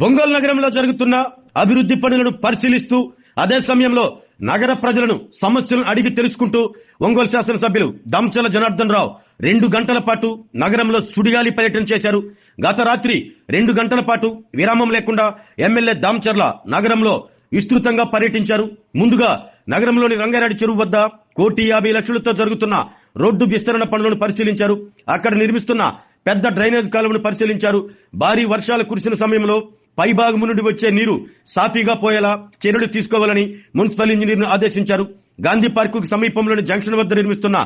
ఒంగోలు నగరంలో జరుగుతున్న అభివృద్ధి పనులను పరిశీలిస్తూ అదే సమయంలో నగర ప్రజలను సమస్యలను అడిగి తెలుసుకుంటూ ఒంగోలు శాసనసభ్యులు దామచర్ల జనార్దన్ రావు 2 గంటల పాటు నగరంలో సుడిగాలి పర్యటన చేశారు. గత రాత్రి 2 గంటల పాటు విరామం లేకుండా ఎమ్మెల్యే దామచర్ల నగరంలో విస్తృతంగా పర్యటించారు. ముందుగా నగరంలోని రంగారెడ్డి చెరువు వద్ద 1,50,00,000తో జరుగుతున్న రోడ్డు విస్తరణ పనులను పరిశీలించారు. అక్కడ నిర్మిస్తున్న పెద్ద డ్రైనేజ్ కాలువను పరిశీలించారు. భారీ వర్షాలు కురిసిన సమయంలో పైభాగం నుండి వచ్చే నీరు సాఫీగా పోయేలా చర్యలు తీసుకోవాలని మున్సిపల్ ఇంజనీర్ను ఆదేశించారు. గాంధీ పార్కు సమీపంలోని జంక్షన్ వద్ద నిర్మిస్తున్న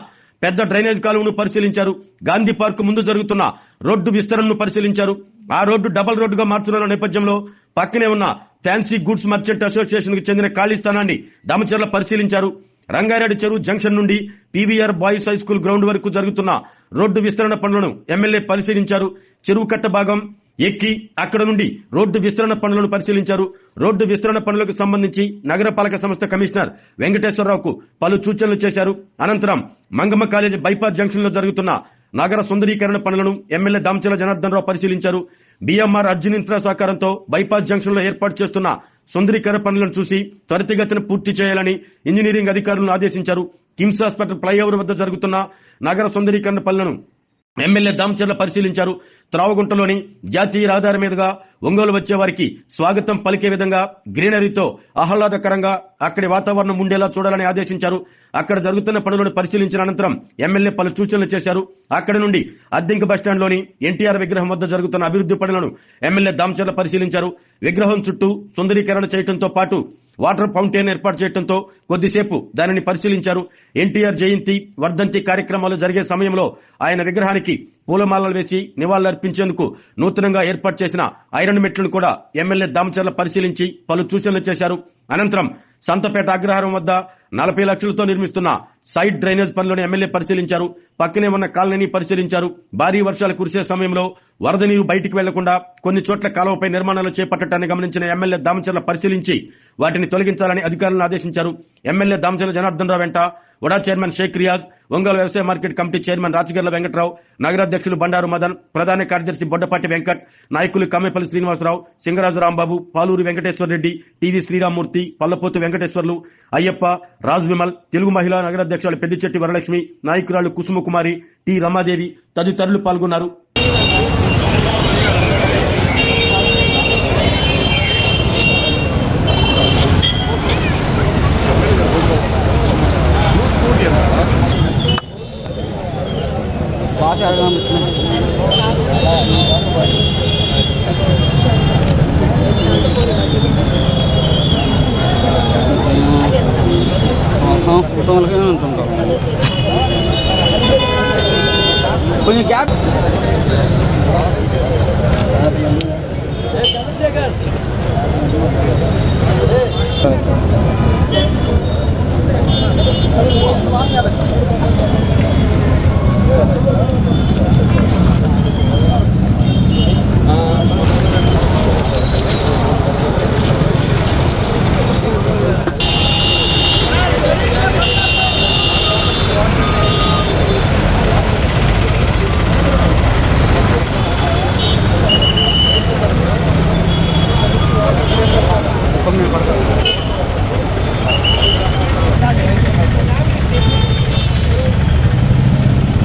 పెద్ద డ్రైనేజ్ కాలువను పరిశీలించారు. గాంధీ పార్కు ముందు జరుగుతున్న రోడ్డు విస్తరణను పరిశీలించారు. ఆ రోడ్డు డబుల్ రోడ్డుగా మార్చుతున్న నేపథ్యంలో పక్కనే ఉన్న ఫ్యాన్సీ గుడ్స్ మర్చెంట్ అసోసియేషన్ కు చెందిన ఖాళీ స్థానాన్ని దామచర్ల పరిశీలించారు. రంగారెడ్డి చెరువు జంక్షన్ నుండి PVR boys high school ground వరకు జరుగుతున్న రోడ్డు విస్తరణ పనులను ఎమ్మెల్యే పరిశీలించారు. చెరువు కట్ట భాగం ఎక్కి అక్కడ నుండి రోడ్డు విస్తరణ పనులను పరిశీలించారు. రోడ్డు విస్తరణ పనులకు సంబంధించి నగరపాలక సంస్థ కమిషనర్ వెంకటేశ్వరరావుకు పలు సూచనలు చేశారు. అనంతరం మంగమ్మ కాలేజీ బైపాస్ జంక్షన్ లో జరుగుతున్న నగర సుందరీకరణ పనులను ఎమ్మెల్యే దామచర్ల జనార్దన్ రావు పరిశీలించారు. బీఎంఆర్ అర్జున్ ఇన్ఫ్రా సహకారంతో బైపాస్ జంక్షన్ లో ఏర్పాటు చేస్తున్న సుందరీకరణ పనులను చూసి త్వరితగతిన పూర్తి చేయాలని ఇంజనీరింగ్ అధికారులను ఆదేశించారు. కిమ్స్ హాస్పిటల్ ఫ్లైఓవర్ వద్ద జరుగుతున్న నగర సుందరీకరణ పనులను ఎమ్మెల్యే దామచర్ల పరిశీలించారు. త్రావగుంటలోని జాతీయ రహదారి మీదుగా ఒంగోలు వచ్చే వారికి స్వాగతం పలికే విధంగా గ్రీనరీతో ఆహ్లాదకరంగా అక్కడి వాతావరణం ఉండేలా చూడాలని ఆదేశించారు. అక్కడ జరుగుతున్న పనులను పరిశీలించిన అనంతరం ఎమ్మెల్యే పలు సూచనలు చేశారు. అక్కడి నుండి అద్దెంకి బస్టాండ్లోని ఎన్టీఆర్ విగ్రహం వద్ద జరుగుతున్న అభివృద్ధి పనులను ఎమ్మెల్యే దామచర్ల పరిశీలించారు. విగ్రహం చుట్టూ సుందరీకరణ చేయడంతో పాటు వాటర్ ఫౌంటైన్ ఏర్పాటు చేయడంతో కొద్దిసేపు దానిని పరిశీలించారు. ఎన్టీఆర్ జయంతి వర్ధంతి కార్యక్రమాలు జరిగే సమయంలో ఆయన విగ్రహానికి పూలమాలలు వేసి నివాళులర్పించేందుకు నూతనంగా ఏర్పాటు చేసిన ఐరన్ మెట్లను కూడా ఎమ్మెల్యే దామచర్ల పరిశీలించి పలు సూచనలు చేశారు. అనంతరం సంతపేట అగ్రహారం వద్ద 40 లక్షలతో నిర్మిస్తున్న సైడ్ డ్రైనేజ్ పనులను ఎమ్మెల్యే పరిశీలించారు. పక్కనే ఉన్న కాలనీని పరిశీలించారు. భారీ వర్షాలు కురిసే సమయంలో వరద నీరు బయటికి వెళ్లకుండా కొన్ని చోట్ల కాలువపై నిర్మాణాలు చేపట్టడాన్ని గమనించిన ఎమ్మెల్యే దామచర్ల పరిశీలించి వాటిని తొలగించాలని అధికారులను ఆదేశించారు. ఎమ్మెల్యే దామచర్ల జనార్దన్ రావు వెంట ఉడా చైర్మన్ షేక్ రియాజ్, ఒంగోలు వ్యవసాయ market committee chairman Rachagarla Venkatrao, నగరాధ్యక్షులు బండారు మదన్, ప్రధాన కార్యదర్శి బొడ్డపాటి వెంకట్, నాయకులు కమ్మేపల్లి శ్రీనివాసరావు, సింగరాజు రాంబాబు, పాలూరు వెంకటేశ్వర రెడ్డి, టీవీ శ్రీరామూర్తి, పల్లపోతు వెంకటేశ్వర్లు, అయ్యప్ప, రాజ్ విమల్, తెలుగు మహిళా నగరాధ్యక్షులు పెద్దిచెట్టి వరలక్ష్మి, నాయకురాలు కుసుమకుమారి, టి రమాదేవి తదితరులు పాల్గొన్నారు. కొంచెం గ్యాప్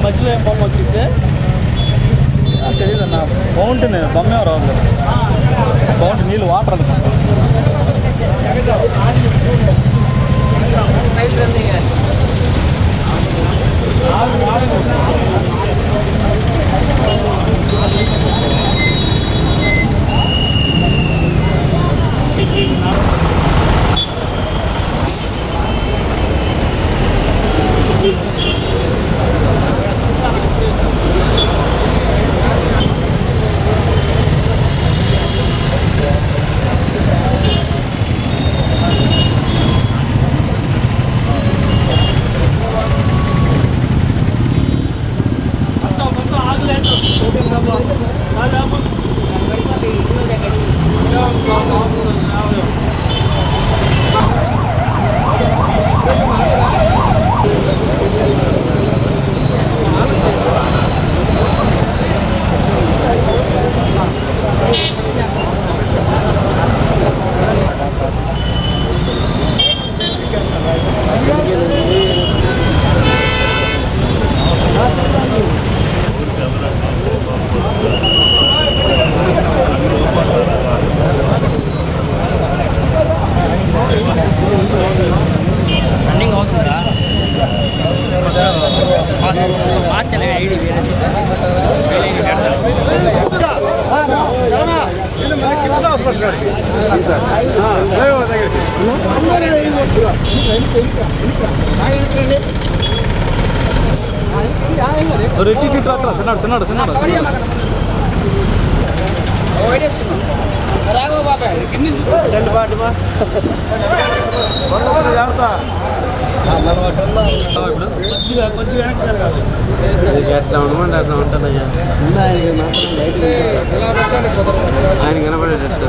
మధ్యలో ఏం బొమ్మ వచ్చింది తెలియదన్న. బౌంటైన్ బొమ్మే రాదు. బౌంటైన్ నీళ్ళు వాటర్ అనుకుంటా. చిన్నాడు చిన్నాడు చిన్నాడు ఎట్లా ఉండమంటే అట్లా ఉంటుందయ్యా ఆయన కనపడేటట్టు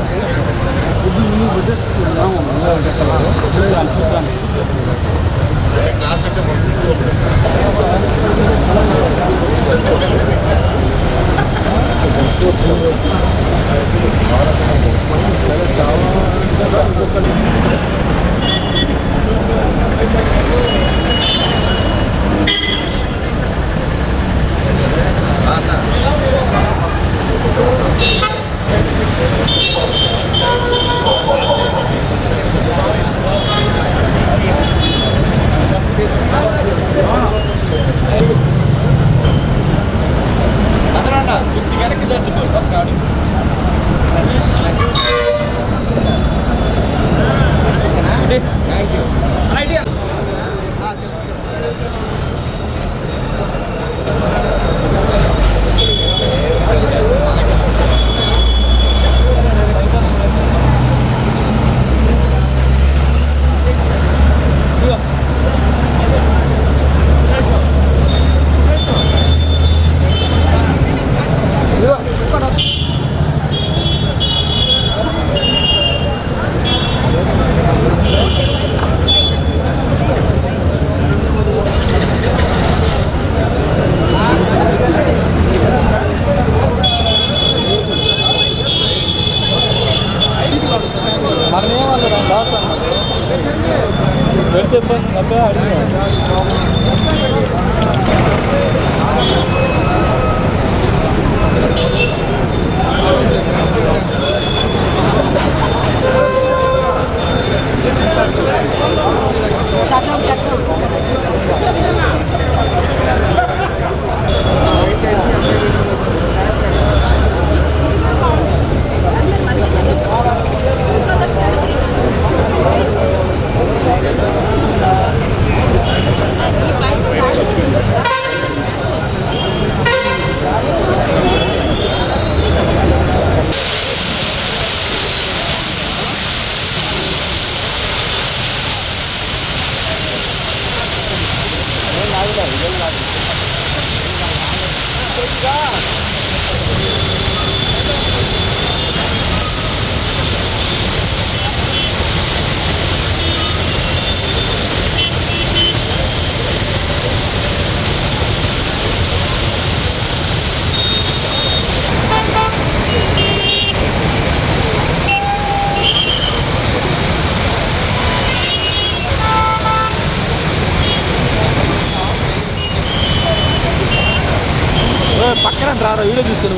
పక్కన రారా వీడియో తీసుకుని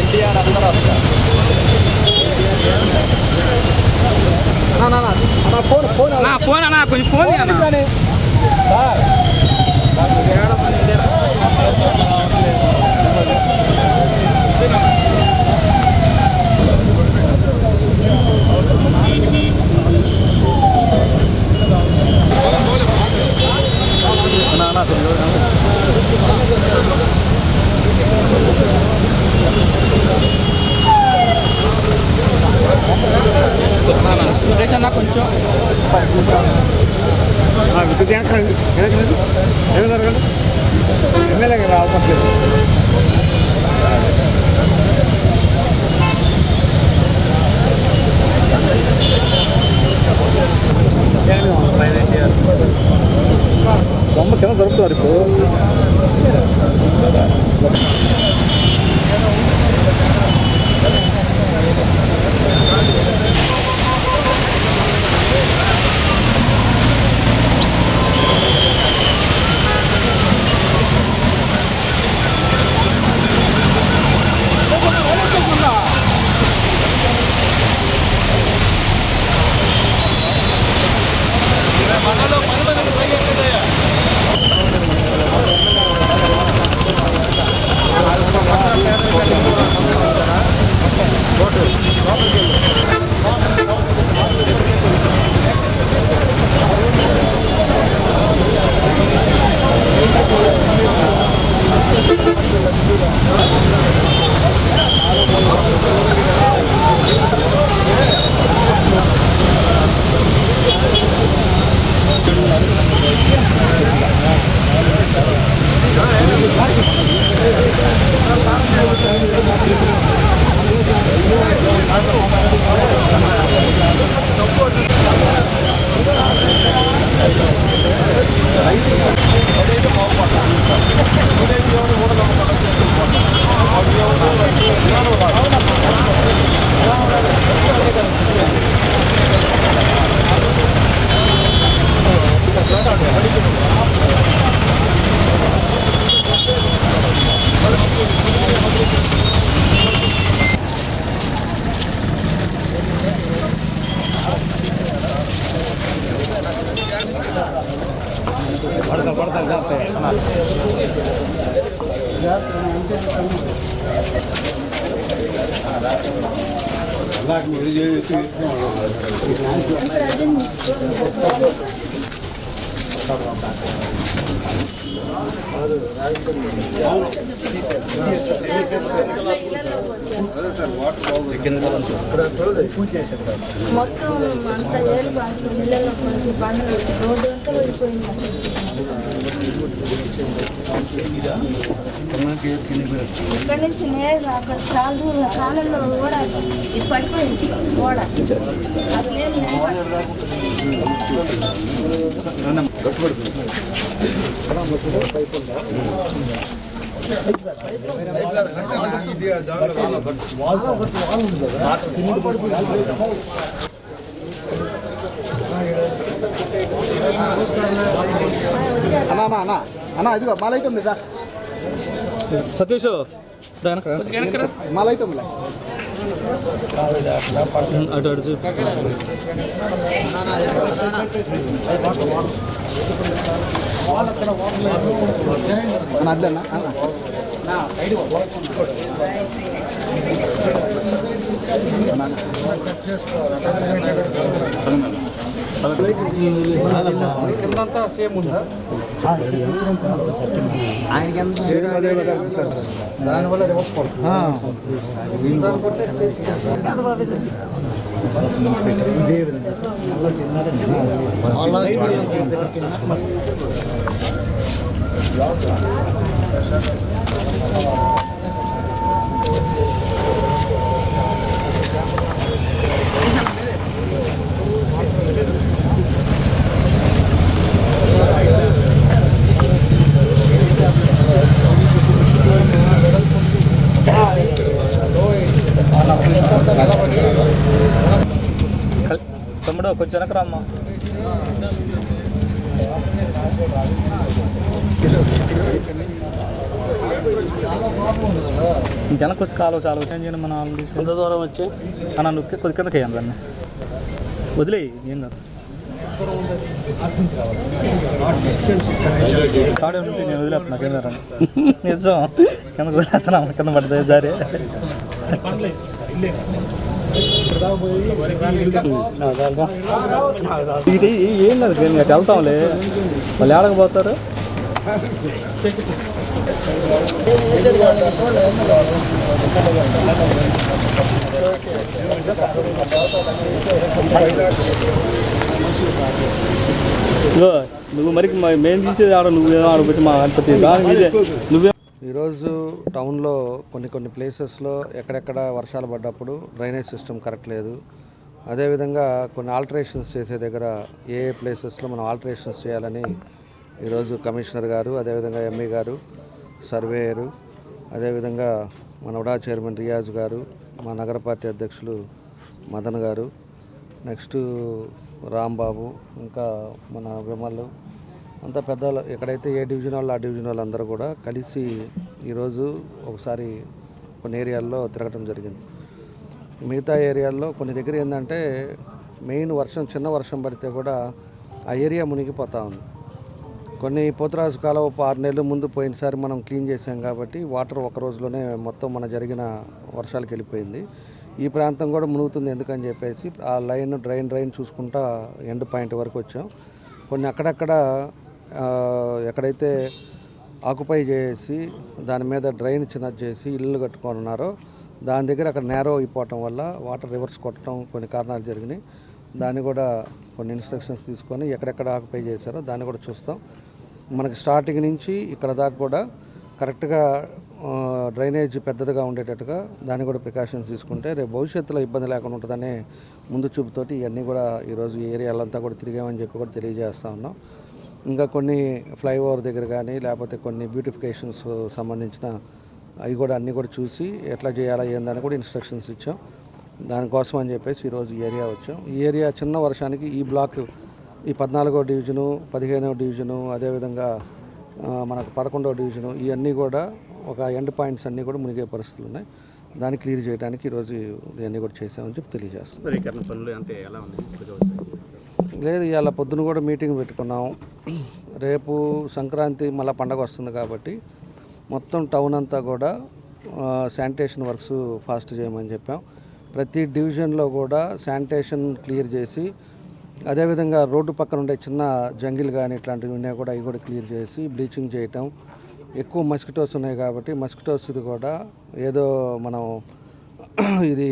ఎన్టీఆర్ అందరూ వస్తారు ఫోన్ అన్నా కొంచెం ఫోన్ కొంచెం ఎమ్మెల్యే రావట్లేదు బొమ్మ కింద దొరుకుతారు ఇప్పుడు మొత్తం అంత ఏళ్ళు పిల్లలు కొంచెం పండుగ రోడ్డు అంతా వెళ్ళిపోయింది. ఇక్కడ నుంచి నేరు అక్కడ చాలా దూరం కాలంలో కూడా ఇది పడిపోయింది గోడ అసలు ఏం అన్నా ఇదిగో మా లైట్ ఉంది సతీష్ మా లైట్ ఉంది అటు అటు చూ అడ్డన్నా కిందంతా సేమ్ ఉందా దానివల్ల రివర్స్ పడుతుంది. తమ్ముడు కొంచెం వెనకరామ్మా. ఇంకెనక్కి వచ్చి కాలువ చాలా వచ్చాను చేయండి మన ఆల్రెడీ ఎంత దూరం వచ్చి అన్న నొక్కి కొద్ది కిందకి వేయండి దాన్ని వదిలే ఏం కాదు కాడే ఉంటే నేను వదిలేస్తున్నా కింద నిజం కిందకు వదిలేస్తున్నా కింద పడుతుంది జారీ ఏం లేదు మేము అటు వెళ్తాంలే వాళ్ళు ఏడకపోతారు నువ్వు మరి మేము తీసేది ఆడ నువ్వేమో ఆడబెట్టి మా గణపతి దాని మీదే నువ్వే. ఈరోజు టౌన్లో కొన్ని ప్లేసెస్లో ఎక్కడెక్కడ వర్షాలు పడ్డప్పుడు డ్రైనేజ్ సిస్టమ్ కరెక్ట్ లేదు. అదేవిధంగా కొన్ని ఆల్టరేషన్స్ చేసే దగ్గర ఏ ప్లేసెస్లో మనం ఆల్టరేషన్స్ చేయాలని ఈరోజు కమిషనర్ గారు, అదేవిధంగా ఎంఈ గారు, సర్వేయరు, అదేవిధంగా మన ఉడా చైర్మన్ రియాజ్ గారు, మా నగర పార్టీ అధ్యక్షులు మదన్ గారు, నెక్స్ట్ రాంబాబు, ఇంకా మన విమల్ అంతా పెద్దలు ఎక్కడైతే ఏ డివిజన్ వాళ్ళు ఆ డివిజన్ వాళ్ళు అందరూ కూడా కలిసి ఈరోజు ఒకసారి కొన్ని ఏరియాల్లో తిరగటం జరిగింది. మిగతా ఏరియాల్లో కొన్ని దగ్గర ఏంటంటే మెయిన్ వర్షం చిన్న వర్షం పడితే కూడా ఆ ఏరియా మునిగిపోతూ ఉంది. కొన్ని పోతురాజు కాలువ 6 నెలల ముందు పోయినసారి మనం క్లీన్ చేసాం కాబట్టి వాటర్ ఒక రోజులోనే మొత్తం మన జరిగిన వర్షాలకు వెళ్ళిపోయింది. ఈ ప్రాంతం కూడా మునుగుతుంది ఎందుకని చెప్పేసి ఆ లైన్ డ్రైన్ చూసుకుంటా ఎండ్ పాయింట్ వరకు వచ్చాం. కొన్ని అక్కడక్కడ ఎక్కడైతే ఆక్యుపై చేసి దాని మీద డ్రైన్ చిన్నది చేసి ఇల్లు కట్టుకున్నారో దాని దగ్గర అక్కడ నేరో అయిపోవటం వల్ల వాటర్ రివర్స్ కొట్టడం కొన్ని కారణాలు జరిగినాయి. దాన్ని కూడా కొన్ని ఇన్స్ట్రక్షన్స్ తీసుకొని ఎక్కడెక్కడ ఆక్యుపై చేశారో దాన్ని కూడా చూస్తాం. మనకి స్టార్టింగ్ నుంచి ఇక్కడ దాకా కూడా కరెక్ట్గా డ్రైనేజ్ పెద్దదిగా ఉండేటట్టుగా దాన్ని కూడా ప్రికాషన్స్ తీసుకుంటే రేపు భవిష్యత్తులో ఇబ్బంది లేకుండా ఉంటుందనే ముందు చూపుతోటి ఇవన్నీ కూడా ఈరోజు ఈ ఏరియాలంతా కూడా తిరిగామని చెప్పి కూడా తెలియజేస్తూ ఉన్నాం. ఇంకా కొన్ని ఫ్లైఓవర్ దగ్గర కానీ లేకపోతే కొన్ని బ్యూటిఫికేషన్స్ సంబంధించిన అవి కూడా అన్నీ కూడా చూసి ఎట్లా చేయాలా ఏందని కూడా ఇన్స్ట్రక్షన్స్ ఇచ్చాం. దానికోసం అని చెప్పేసి ఈరోజు ఈ ఏరియా వచ్చాం. ఈ ఏరియా చిన్న వర్షానికి ఈ బ్లాక్ ఈ 14వ డివిజను, 15వ డివిజను, అదేవిధంగా మనకు 11వ డివిజను ఇవన్నీ కూడా ఒక ఎండ్ పాయింట్స్ అన్నీ కూడా మునిగే పరిస్థితులు ఉన్నాయి. దాన్ని క్లియర్ చేయడానికి ఈరోజు ఇవన్నీ కూడా చేసామని చెప్పి తెలియజేస్తాం. లేదు ఇవాళ పొద్దున కూడా మీటింగ్ పెట్టుకున్నాం. రేపు సంక్రాంతి మళ్ళీ పండగ వస్తుంది కాబట్టి మొత్తం టౌన్ అంతా కూడా శానిటేషన్ వర్క్స్ ఫాస్ట్ చేయమని చెప్పాం. ప్రతి డివిజన్లో కూడా శానిటేషన్ క్లియర్ చేసి, అదేవిధంగా రోడ్డు పక్కన ఉండే చిన్న జంగిల్ కానీ ఇట్లాంటివి ఉన్నాయి కూడా అవి కూడా క్లియర్ చేసి బ్లీచింగ్ చేయటం. ఎక్కువ మస్కిటోస్ ఉన్నాయి కాబట్టి మస్కిటోస్ ఇది కూడా ఏదో మనం ఇది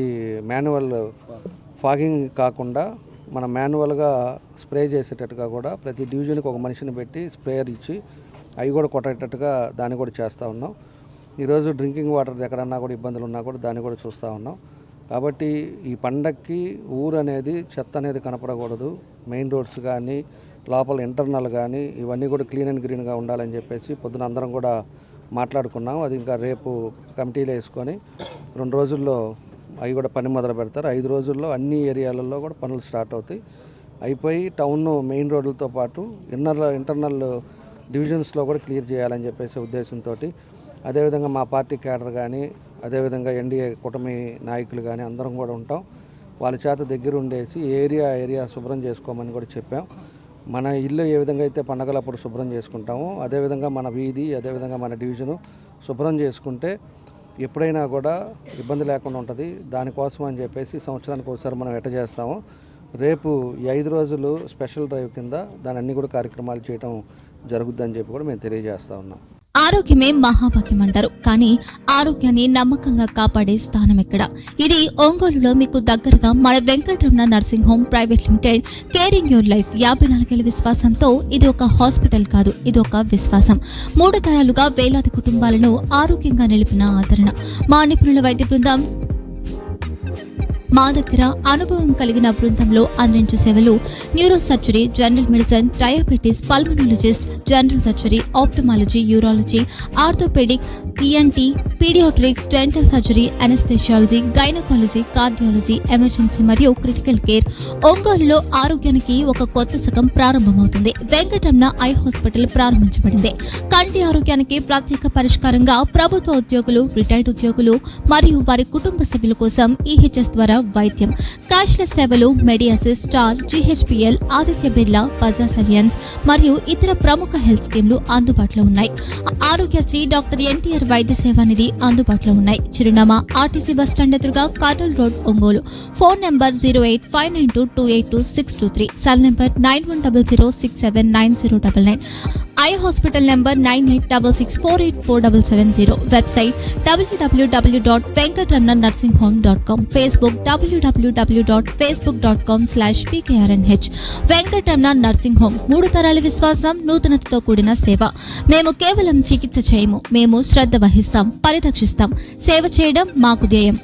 మాన్యువల్ ఫాగింగ్ కాకుండా మనం మాన్యువల్గా స్ప్రే చేసేటట్టుగా కూడా ప్రతి డివిజన్కి ఒక మనిషిని పెట్టి స్ప్రేయర్ ఇచ్చి అవి కూడా కొట్టేటట్టుగా దాన్ని కూడా చేస్తూ ఉన్నాం. ఈరోజు డ్రింకింగ్ వాటర్ ఎక్కడన్నా కూడా ఇబ్బందులు ఉన్నా కూడా దాన్ని కూడా చూస్తూ ఉన్నాం. కాబట్టి ఈ పండక్కి ఊరు అనేది చెత్త అనేది కనపడకూడదు. మెయిన్ రోడ్స్ కానీ లోపల ఇంటర్నల్ కానీ ఇవన్నీ కూడా క్లీన్ అండ్ గ్రీన్గా ఉండాలని చెప్పేసి పొద్దున అందరం కూడా మాట్లాడుకున్నాం. అది ఇంకా రేపు కమిటీలు వేసుకొని 2 రోజుల్లో అవి కూడా పని మొదలు పెడతారు. 5 రోజుల్లో అన్ని ఏరియాలలో కూడా పనులు స్టార్ట్ అవుతాయి. అయిపోయి టౌన్ మెయిన్ రోడ్లతో పాటు ఇంటర్నల్ డివిజన్స్లో కూడా క్లియర్ చేయాలని చెప్పేసి ఉద్దేశంతో, అదేవిధంగా మా పార్టీ క్యాడర్ కానీ అదేవిధంగా ఎన్డీఏ కూటమి నాయకులు కానీ అందరం కూడా ఉంటాం. వాళ్ళ చేత దగ్గర ఉండేసి ఏరియా శుభ్రం చేసుకోమని కూడా చెప్పాం. మన ఇల్లు ఏ విధంగా అయితే పండగలప్పుడు శుభ్రం చేసుకుంటామో అదేవిధంగా మన వీధి అదేవిధంగా మన డివిజను శుభ్రం చేసుకుంటే ఎప్పుడైనా కూడా ఇబ్బంది లేకుండా ఉంటుంది. దానికోసం అని చెప్పేసి సంవత్సరానికి ఒకసారి మనం ఎట్ట చేస్తామో రేపు ఈ 5 రోజులు స్పెషల్ డ్రైవ్ కింద దాని అన్ని కూడా కార్యక్రమాలు చేయడం జరుగుద్దని చెప్పి కూడా మేము తెలియజేస్తా ఉన్నాం. ఆరోగ్యమే మహాభాగ్యం అంటారు, కానీ ఆరోగ్యాన్ని నమ్మకంగా కాపాడే స్థానం ఎక్కడ? ఇది ఒంగోలులో మీకు దగ్గరగా మన Venkataramana nursing home private limited. Caring your life 54 ఏళ్ల విశ్వాసంతో ఇది ఒక హాస్పిటల్ కాదు, ఇది ఒక విశ్వాసం. 3 తరాలుగా వేలాది కుటుంబాలను ఆరోగ్యంగా నిలిపిన ఆదరణ. మా నిపుణుల వైద్య బృందం మా దగ్గర అనుభవం కలిగిన బృందంలో అందించే సేవలు neuro surgery, general medicine, diabetes, pulmonologist, general surgery, ophthalmology, urology, orthopedic, ENT, pediatrics, dental surgery, anesthesiology, gynecology, cardiology, emergency మరియు క్రిటికల్ కేర్. ఒంగోలులో ఆరోగ్యానికి ఒక కొత్త శకం ప్రారంభమవుతుంది. వెంకటరమణ ఐ హాస్పిటల్ ప్రారంభించబడింది. కంటి ఆరోగ్యానికి ప్రత్యేక పరిష్కారంగా ప్రభుత్వ ఉద్యోగులు, రిటైర్డ్ ఉద్యోగులు మరియు వారి కుటుంబ సభ్యుల కోసం ఈహెచ్ఎస్ ద్వారా వైద్యం, క్యాష్లెస్ సేవలు, మెడియాసిస్, స్టార్, జీహెచ్పీఎల్, ఆదిత్య బిర్లా, బజాజ్ అలియన్స్ మరియు ఇతర ప్రముఖ హెల్త్ స్కీమ్లు అందుబాటులో ఉన్నాయి. ఆరోగ్యశ్రీ, డాక్టర్ ఎన్టీఆర్ వైద్య సేవా నిధి అందుబాటులో ఉన్నాయి. చిరునామా ఆర్టీసీ బస్టాండ్ ఎదురుగా, Kurnool road, Ongole. Phone number 08592282623, cell number 9100679099. Eye hospital number 9866484770. Website www.venkatramanarsinghome.com. Facebook www.facebook.com/pkrnh. Venkataramana nursing home, 3 తరాల విశ్వాసం, నూతనతతో కూడిన సేవ. మేము కేవలం చికిత్స చేయము, మేము శ్రద్ధ వహిస్తాం, పరిరక్షిస్తాం. సేవ చేయడం మాకు ధ్యేయం.